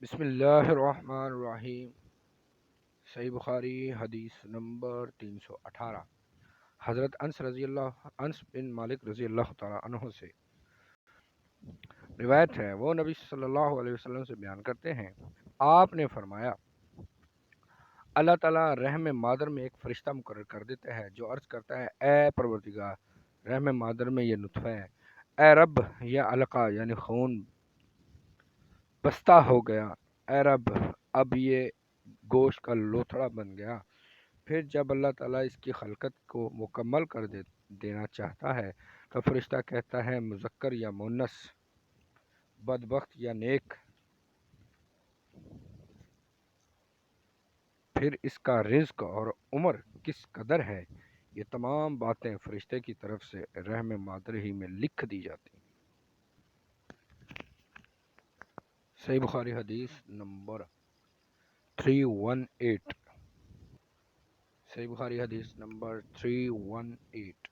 بسم اللہ الرحمن الرحیم۔ صحیح بخاری حدیث نمبر 318۔ حضرت انس بن مالک رضی اللہ تعالی عنہ سے روایت ہے، وہ نبی صلی اللہ علیہ وسلم سے بیان کرتے ہیں، آپ نے فرمایا، اللہ تعالیٰ رحم مادر میں ایک فرشتہ مقرر کر دیتا ہے جو عرض کرتا ہے، اے پروردگار، رحم مادر میں یہ نطفہ ہے، اے رب یہ علقہ یعنی خون بستہ ہو گیا، اے رب اب یہ گوشت کا لوتھڑا بن گیا۔ پھر جب اللہ تعالیٰ اس کی خلقت کو مکمل کر دینا چاہتا ہے تو فرشتہ کہتا ہے، مذکر یا مؤنث، بدبخت یا نیک، پھر اس کا رزق اور عمر کس قدر ہے، یہ تمام باتیں فرشتے کی طرف سے رحم مادر ہی میں لکھ دی جاتی ہیں۔ صحیح بخاری حدیث نمبر 318۔ صحیح بخاری حدیث نمبر 318۔